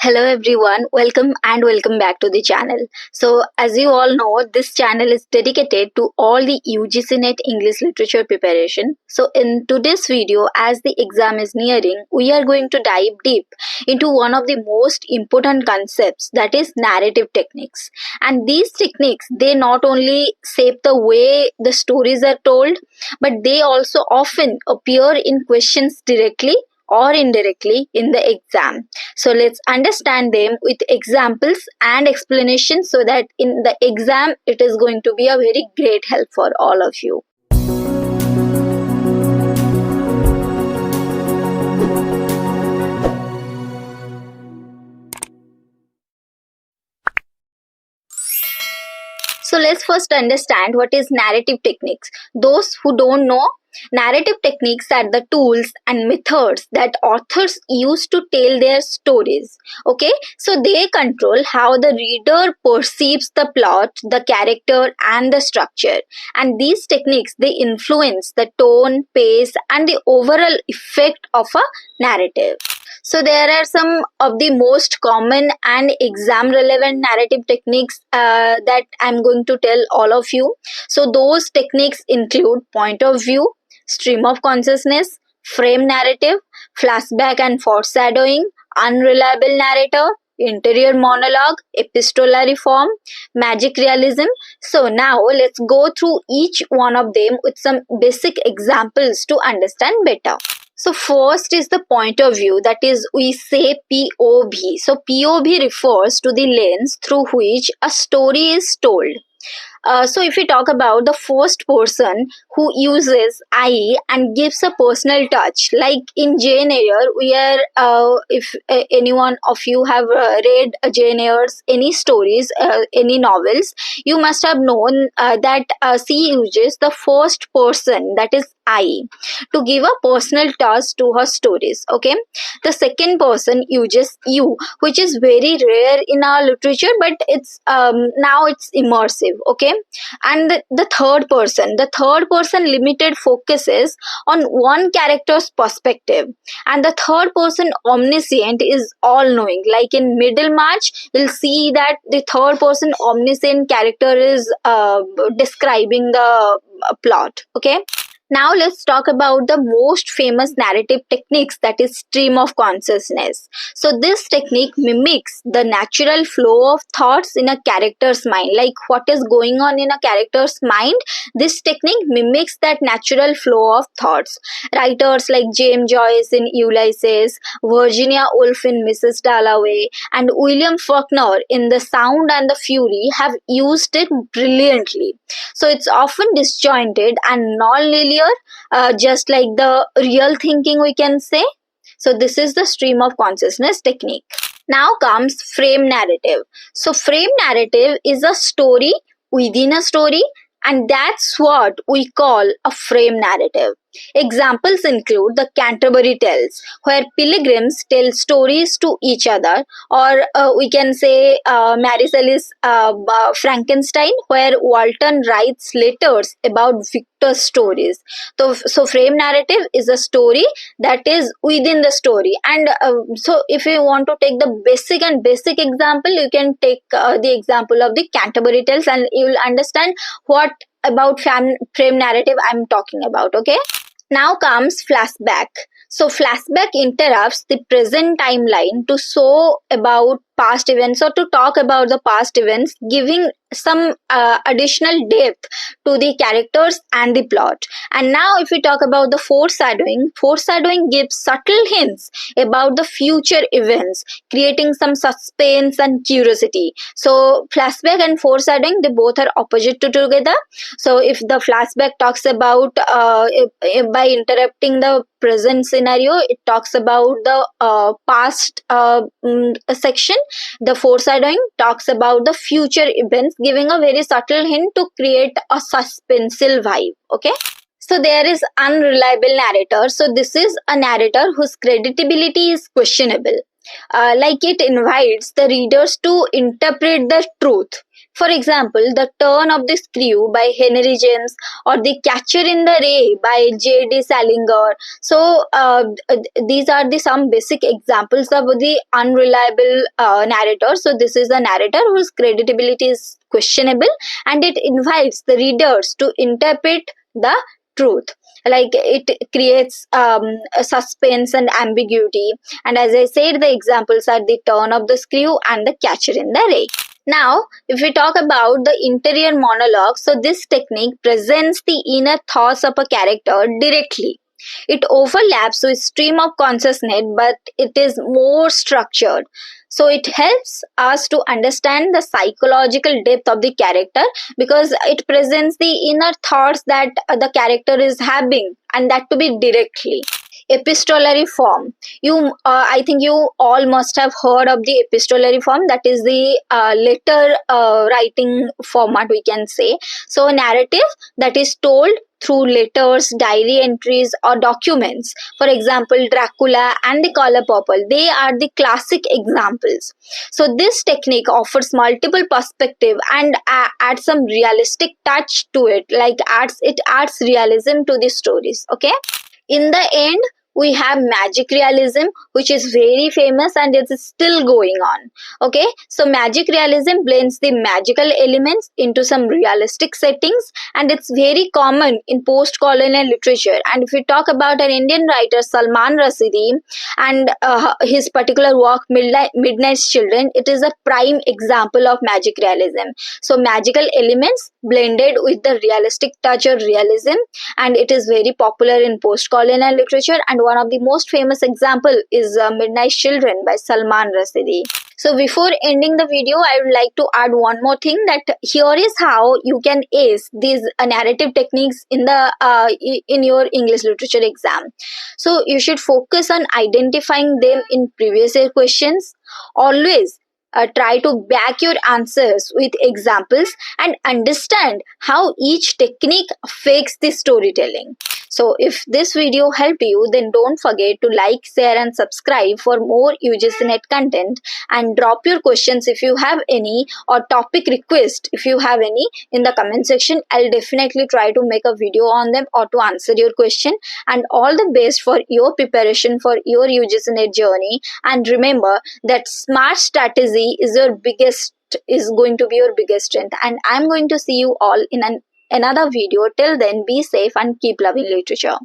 Hello everyone, welcome back to the channel. So as you all know, this channel is dedicated to all the UGC NET English literature preparation. So in today's video, as the exam is nearing, we are going to dive deep into one of the most important concepts, that is narrative techniques. And these techniques, they not only shape the way the stories are told, but they also often appear in questions directly or indirectly in the exam. So let's understand them with examples and explanations so that in the exam it is going to be a very great help for all of you. So let's first understand what is narrative techniques. Those who don't know, narrative techniques are the tools and methods that authors use to tell their stories. Okay, so they control how the reader perceives the plot, the character, and the structure. And these techniques, they influence the tone, pace, and the overall effect of a narrative. So there are some of the most common and exam relevant narrative techniques that I'm going to tell all of you. So those techniques include point of view, stream of consciousness, frame narrative, flashback and foreshadowing, unreliable narrator, interior monologue, epistolary form, magic realism. So now let's go through each one of them with some basic examples to understand better. So first is the point of view, that is we say POV. So POV refers to the lens through which a story is told. So if we talk about the first person who uses I and gives a personal touch, like in Jane Eyre, where if anyone of you have read Jane Eyre's any stories, any novels, you must have known that she uses the first person, that is I, to give a personal touch to her stories. Okay, the second person uses you, which is very rare in our literature, but it's now it's immersive. Okay, and the third person limited focuses on one character's perspective, and the third person omniscient is all knowing. Like in Middlemarch, we'll see that the third person omniscient character is describing the plot. Okay, now let's talk about the most famous narrative techniques, that is stream of consciousness. So this technique mimics the natural flow of thoughts in a character's mind. Like what is going on in a character's mind, this technique mimics that natural flow of thoughts. Writers like James Joyce in Ulysses, Virginia Woolf in Mrs. Dalloway, and William Faulkner in The Sound and the Fury have used it brilliantly. So it's often disjointed and non-linear, just like the real thinking, we can say. So this is the stream of consciousness technique. Now comes frame narrative. So frame narrative is a story within a story, and that's what we call a frame narrative. Examples include the Canterbury Tales, where pilgrims tell stories to each other, or we can say Mary Shelley's Frankenstein, where Walton writes letters about Victor's stories. So frame narrative is a story that is within the story. And so if you want to take the basic example, you can take the example of the Canterbury Tales, and you will understand what about frame narrative I'm talking about. Okay, now comes flashback. So flashback interrupts the present timeline to show about past events or to talk about the past events, giving some additional depth to the characters and the plot. And now if we talk about the foreshadowing gives subtle hints about the future events, creating some suspense and curiosity. So flashback and foreshadowing, they both are opposite to together. So if the flashback talks about by interrupting the present scenario, it talks about the past section. The foreshadowing talks about the future events, giving a very subtle hint to create a suspenseful vibe. Okay, so there is unreliable narrator. So this is a narrator whose credibility is questionable. Like it invites the readers to interpret the truth, For example, The Turn of the Screw by Henry James or The Catcher in the Rye by J.D. Salinger. So these are the some basic examples of the unreliable narrator. So this is a narrator whose credibility is questionable, and it invites the readers to interpret the truth. Like it creates a suspense and ambiguity. And as I said, the examples are The Turn of the Screw and The Catcher in the Rye. Now, if we talk about the interior monologue, so this technique presents the inner thoughts of a character directly. It overlaps with stream of consciousness, but it is more structured. So it helps us to understand the psychological depth of the character, because it presents the inner thoughts that the character is having, and that to be directly. Epistolary form. I think you all must have heard of the epistolary form. That is the letter writing format, we can say. So a narrative that is told through letters, diary entries, or documents. For example, Dracula and The Color Purple, they are the classic examples. So this technique offers multiple perspective and adds some realistic touch to it. Like it adds realism to the stories. Okay. In the end, we have magic realism, which is very famous and it is still going on. Okay, so magic realism blends the magical elements into some realistic settings, and it's very common in post-colonial literature. And if we talk about an Indian writer, Salman Rushdie, and his particular work, Midnight's Children, it is a prime example of magic realism. So magical elements blended with the realistic touch of realism, and it is very popular in post-colonial literature. And one of the most famous example is Midnight's Children by Salman Rushdie. So before ending the video, I would like to add one more thing, that here is how you can ace these narrative techniques in your English literature exam. So you should focus on identifying them in previous year questions. Always try to back your answers with examples and understand how each technique affects the storytelling. So if this video helped you, then don't forget to like, share and subscribe for more UGC NET content, and drop your questions if you have any, or topic request if you have any, in the comment section. I'll definitely try to make a video on them or to answer your question. And all the best for your preparation for your UGC NET journey. And remember that smart strategy is going to be your biggest strength. And I'm going to see you all in another video. Till then, be safe and keep loving literature.